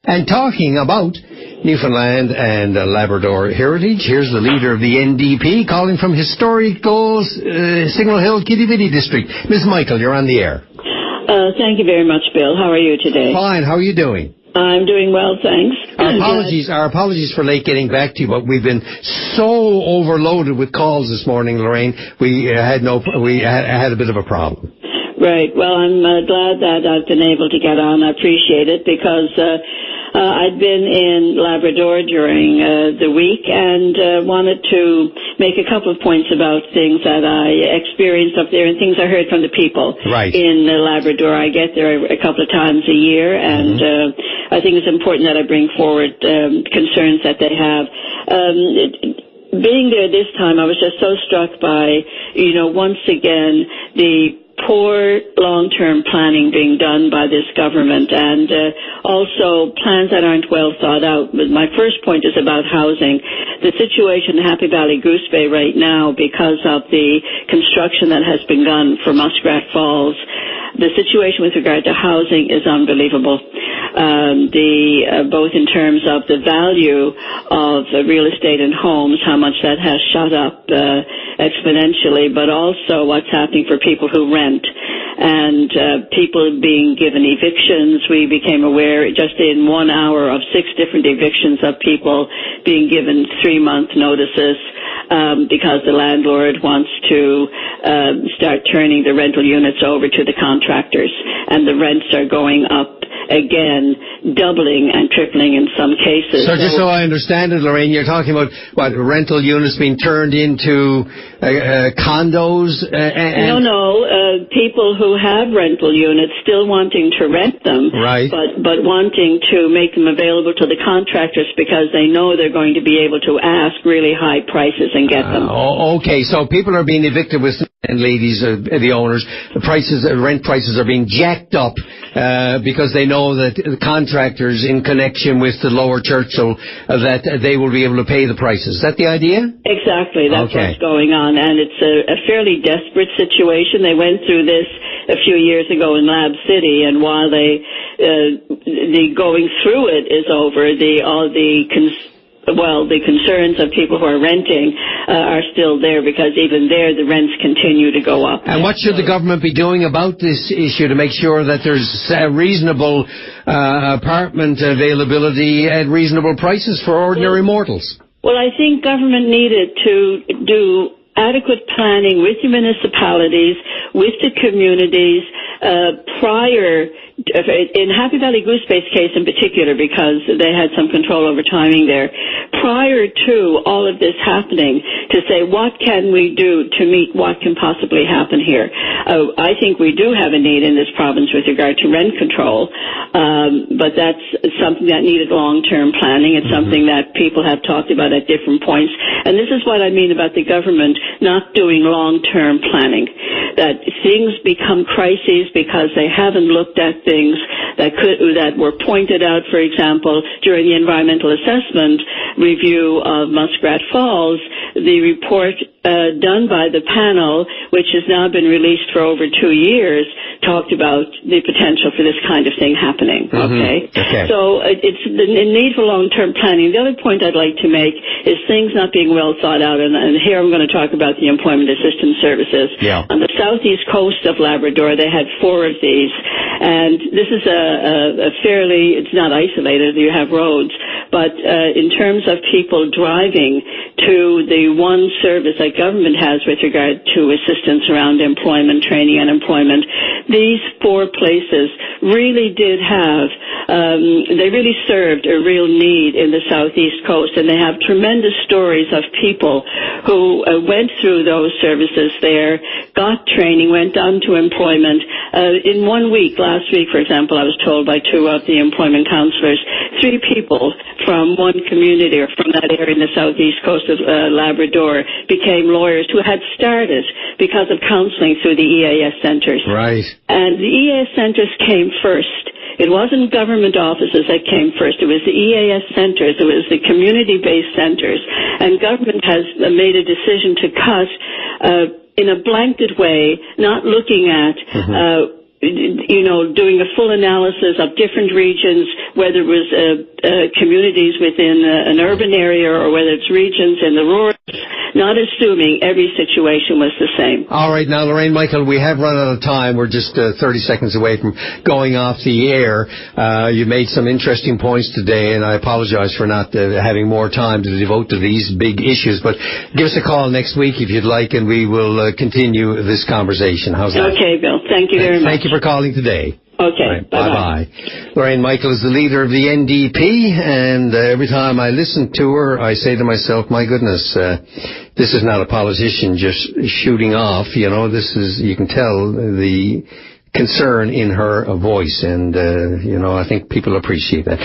And talking about Newfoundland and Labrador heritage, here's the leader of the NDP calling from historical Signal Hill Kitty District. Ms. Michael, you're on the air. Thank you very much, Bill. How are you today? Fine. How are you doing? I'm doing well, thanks. Our apologies for late getting back to you, but we've been so overloaded with calls this morning, Lorraine. We had a bit of a problem. Right. Well, I'm glad that I've been able to get on. I appreciate it because I'd been in Labrador during the week and wanted to make a couple of points about things that I experienced up there and things I heard from the people in Labrador. I get there a couple of times a year, and I think it's important that I bring forward concerns that they have. Being there this time, I was just so struck by, once again, the poor long-term planning being done by this government, and also plans that aren't well thought out. My first point is about housing. The situation in Happy Valley Goose Bay right now, because of the construction that has begun for Muskrat Falls, the situation with regard to housing is unbelievable. Both in terms of the value of real estate and homes, how much that has shot up exponentially, but also what's happening for people who rent and people being given evictions. We became aware just in 1 hour of 6 different evictions of people being given 3-month notices because the landlord wants to start turning the rental units over to the contractors, and the rents are going up again, doubling and tripling in some cases. So just so I understand it, Lorraine, you're talking about rental units being turned into condos? No. People who have rental units still wanting to rent them, but wanting to make them available to the contractors because they know they're going to be able to ask really high prices and get them. Okay, so people are being evicted with, and ladies, the owners, rent prices are being jacked up because they know that the contractors, in connection with the Lower Churchill, that they will be able to pay the prices. Is that the idea? Exactly. That's what's going on, and it's a fairly desperate situation. They went through this a few years ago in Lab City, and while the going through it is over, the concerns of people who are renting are still there, because even there the rents continue to go up. And what should the government be doing about this issue to make sure that there's reasonable apartment availability at reasonable prices for ordinary mortals? Well, I think government needed to do adequate planning with the municipalities, with the communities, prior, in Happy Valley Goose Bay's case in particular, because they had some control over timing there, prior to all of this happening, to say, what can we do to meet what can possibly happen here? I think we do have a need in this province with regard to rent control, but that's something that needed long-term planning. It's something that people have talked about at different points, and this is what I mean about the government not doing long-term planning, that things become crises because they haven't looked at things that were pointed out, for example, during the environmental assessment review of Muskrat Falls. The report done by the panel, which has now been released for over 2 years, talked about the potential for this kind of thing happening. Okay. So it's the need for long-term planning. The other point I'd like to make is things not being well thought out, and here I'm going to talk about the employment assistance services. On the southeast coast of Labrador, they had 4 of these, and this is a fairly, it's not isolated, you have roads, but in terms of people driving to the one service that government has with regard to assistance around employment, training and employment, these 4 places really did have, they really served a real need in the southeast coast, and they have tremendous stories of people who went through those services there, got training, went on to employment. In 1 week, last week, for example, I was told by 2 of the employment counselors, 3 people from one community or from that area in the southeast coast of Labrador became lawyers who had started because of counseling through the EAS centers. And the EAS centers came first. It wasn't government offices that came first. It was the EAS centers. It was the community-based centers. And government has made a decision to cut in a blanket way, not looking at doing a full analysis of different regions, whether it was communities within an urban area or whether it's regions in the rural, not assuming every situation was the same. All right. Now, Lorraine, Michael, we have run out of time. We're just 30 seconds away from going off the air. You made some interesting points today, and I apologize for not having more time to devote to these big issues. But give us a call next week if you'd like, and we will continue this conversation. How's that? Okay, Bill. Thank you very much. Thank you for calling today. Okay. Right, bye-bye. Lorraine Michael is the leader of the NDP, and every time I listen to her, I say to myself, my goodness, this is not a politician just shooting off. This is, you can tell the concern in her voice, and, I think people appreciate that.